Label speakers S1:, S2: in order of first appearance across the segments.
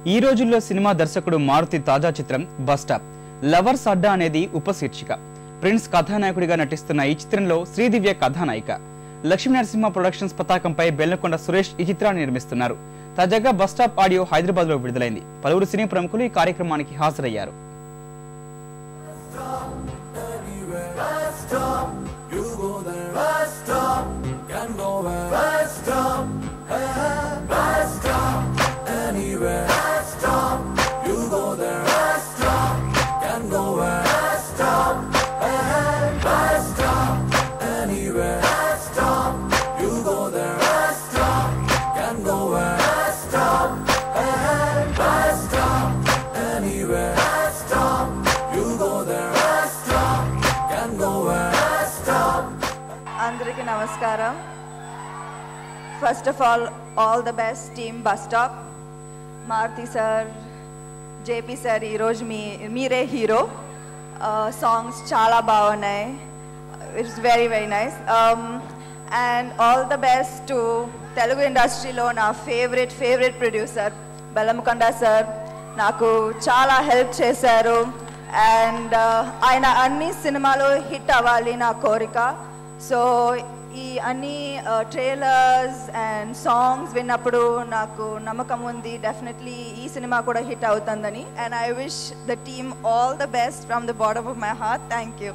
S1: ఈ రోజుల్లో సినిమా దర్శకుడు మారుతి తాజా చిత్రం బస్ స్టాప్. లవర్స్ అడ్డా అనేది ఉపశీర్షిక. ప్రిన్స్ కథానాయకుడిగా నటిస్తున్న ఈ చిత్రంలో శ్రీదివ్య కథానాయిక. లక్ష్మీ నరసింహ ప్రొడక్షన్స్ పతాకంపై బెల్లంకొండ సురేష్ ఈ చిత్రాన్ని నిర్మిస్తున్నారు. తాజాగా బస్ స్టాప్ ఆడియో హైదరాబాద్ లో విడుదలైంది. పలువురు సినీ ప్రముఖులు ఈ కార్యక్రమానికి హాజరయ్యారు.
S2: అందరికీ నమస్కారం. First of all the best team bus stop. Maruti sir, JP sir, ఈరోజు మీరే హీరో. సాంగ్స్ చాలా బాగున్నాయి. It's very very nice. And all the best to Telugu ఇండస్ట్రీలో నా ఫేవరెట్ ప్రొడ్యూసర్ బెల్లంకొండ సార్. నాకు చాలా హెల్ప్ చేశారు. అండ్ ఆయన అన్ని సినిమాలు హిట్ అవ్వాలి నా కోరిక. సో ఈ అన్ని ట్రైలర్స్ అండ్ సాంగ్స్ విన్నప్పుడు నాకు నమ్మకం ఉంది డెఫినెట్లీ ఈ సినిమా కూడా హిట్ అవుతుందని. And I wish the team all the best from the bottom of my heart. Thank you.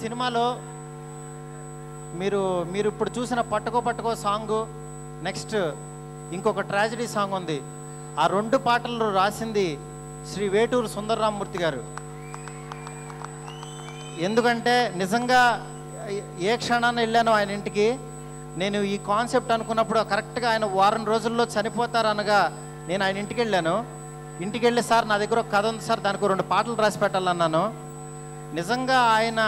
S3: సినిమాలో మీరు ఇప్పుడు చూసిన పట్టుకో సాంగ్, నెక్స్ట్ ఇంకొక ట్రాజడీ సాంగ్ ఉంది. ఆ రెండు పాటలు రాసింది శ్రీ వేటూరు సుందరరామమూర్తి గారు. ఎందుకంటే నిజంగా ఏ క్షణాన్ని వెళ్ళాను ఆయన ఇంటికి. నేను ఈ కాన్సెప్ట్ అనుకున్నప్పుడు కరెక్ట్గా ఆయన వారం రోజుల్లో చనిపోతారనగా నేను ఆయన ఇంటికి వెళ్ళాను. ఇంటికి వెళ్ళి సార్ నా దగ్గర ఒక కథ ఉంది సార్, దానికి 2 పాటలు రాసి పెట్టాలన్నాను. నిజంగా ఆయన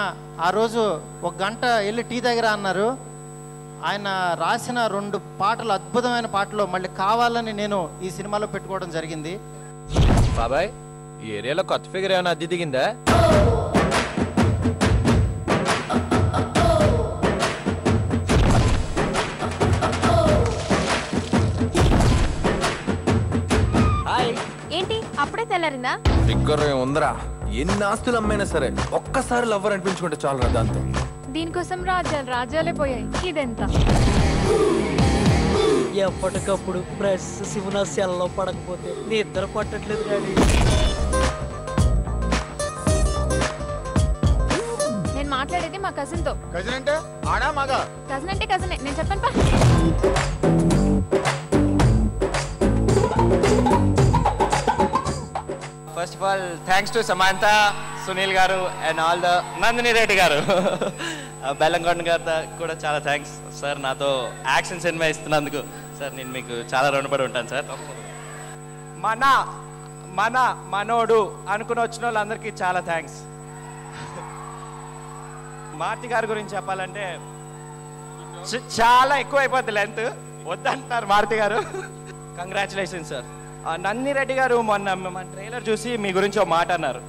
S3: ఆ రోజు 1 గంట వెళ్ళి టీ దగ్గర అన్నారు. ఆయన రాసిన 2 పాటలు అద్భుతమైన పాటలు మళ్ళీ కావాలని నేను ఈ సినిమాలో పెట్టుకోవడం జరిగింది.
S4: బాబాయ్, ఈ ఏరియాలో కొత్త ఫిగర్ ఏమైనా అద్దె దిగిందా?
S5: ఏంటి అప్పుడే తెల్లారిందా?
S4: ఫిగర్ ఉందరా. ఎన్ని ఆస్తులు అమ్మైనా సరే ఒక్కసారి లవ్వర్ అనిపించుకుంటే చాలు రా. దాంతో
S5: దీనికోసం రాజ్యాలే పోయాయి. ఇదెంత
S6: ఎప్పటికప్పుడు ప్రెస్ శివున సెల్లో పడకపోతే నిద్ర పట్టట్లేదు. డాడీ,
S5: నేను మాట్లాడేది మా కజిన్ తో.
S4: కజిన్ అంటే ఆడా మగా?
S5: కజిన్ అంటే కజినే, నేను చెప్పాను పా.
S7: First of all thanks to Samantha, Sunil garu and all the Nandini Reddy garu, Bellamkonda garu కూడా చాలా థ్యాంక్స్ సార్. నాతో యాక్షన్ సినిమా ఇస్తున్నందుకు సార్ నేను మీకు చాలా రుణపడి ఉంటాను సార్. మనోడు అనుకుని వచ్చిన వాళ్ళందరికీ చాలా థ్యాంక్స్. మారుతి గారి గురించి చెప్పాలంటే చాలా ఎక్కువ అయిపోద్ది లెంత్, వద్దంటున్నారు మారుతి గారు. Congratulations sir. నందిని రెడ్డి గారు మొన్న మన ట్రైలర్ చూసి మీ గురించి ఒక మాట అన్నారు,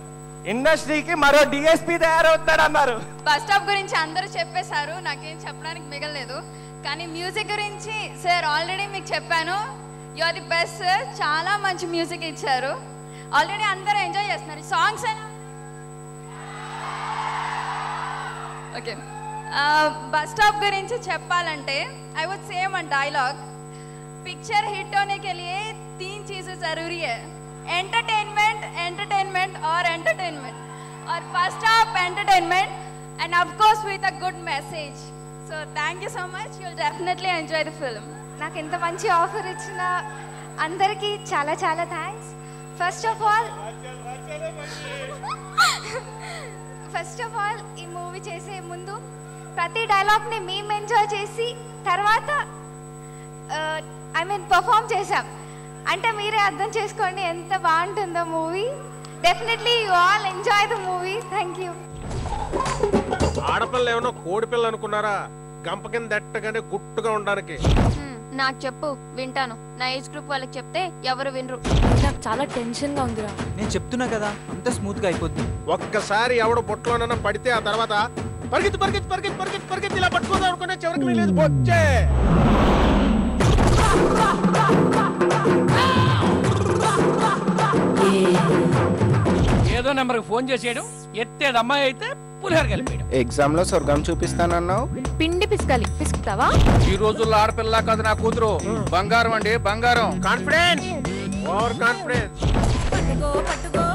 S7: ఇండస్ట్రీకి మరో డిఎస్పీ తయారవుతాడు అన్నారు.
S8: బస్ స్టాప్ గురించి అందరూ చెప్పేశారు, నాకేం చెప్పడానికి మిగలలేదు. కానీ మ్యూజిక్ గురించి సార్ ఆల్రెడీ మీకు చెప్పాను. You are the best sir. చాలా మంచి మ్యూజిక్ ఇచ్చారు. ఆల్రెడీ అందరూ ఎంజాయ్ చేస్తున్నారు. సాంగ్స్ అయినా ఓకే. బస్ स्टॉप గురించి చెప్పాలంటే I would say one dialogue, picture hit होने के लिए 3 चीजें जरूरी है, एंटरटेनमेंट, एंटरटेनमेंट और एंटरटेनमेंट, और bus stop entertainment and of course with a good message. So thank you so much, you'll definitely enjoy the film.
S5: నాకు ఇంత మంచి ఆఫర్ ఇచ్చిన అందరికీ చాలా చాలా థ్యాంక్స్. ఫస్ట్ ఆఫ్ ఆల్ ఈ మూవీ చేసే ముందు ప్రతి డైలాగ్ని మేము ఎంజాయ్ చేసి తర్వాత ఐ మీన్ పర్ఫామ్ చేసాం అంటే మీరే అర్థం చేసుకోండి ఎంత బాగుంటుందో movie. Definitely you all enjoy the movie. Thank you.
S9: ఆడపిల్ల ఏమన్నా కోడి పిల్ల అనుకున్నారా? గంప కింద దట్టగానే గుట్టుగా ఉండడానికి.
S10: నాకు చెప్పు, వింటాను. నా ఏజ్ గ్రూప్ వాళ్ళకి చెప్తే ఎవరు వినరు.
S11: నాకు చాలా టెన్షన్ గా ఉందిరా.
S12: నేను చెప్తున్నా కదా, అంత స్మూత్ గా అయిపోద్ది.
S9: ఒక్కసారి ఎవడో బొట్లోనన్నా పడితే ఆ తర్వాత పరిగెత్తి పరిగెత్తి పరిగెత్తి పరిగెత్తి పరిగెత్తి ఇలా పట్టుకుందాం అనుకునే చివరికి లేదు బొచ్చే.
S13: ఏదో నెంబర్కి ఫోన్ చేసేయడం, ఎత్తేది అమ్మాయి అయితే పులిహార కలిపేయడం.
S14: ఎగ్జామ్ లో స్వర్గం చూపిస్తానన్నావు,
S11: పిండి పిసుకాలి, పిసుకుతావా?
S13: ఈ రోజుల్లో ఆడపిల్ల కాదు నా కూతురు, బంగారం అండి బంగారం.
S9: Confidence, over confidence.
S11: పట్టుకో పట్టుకో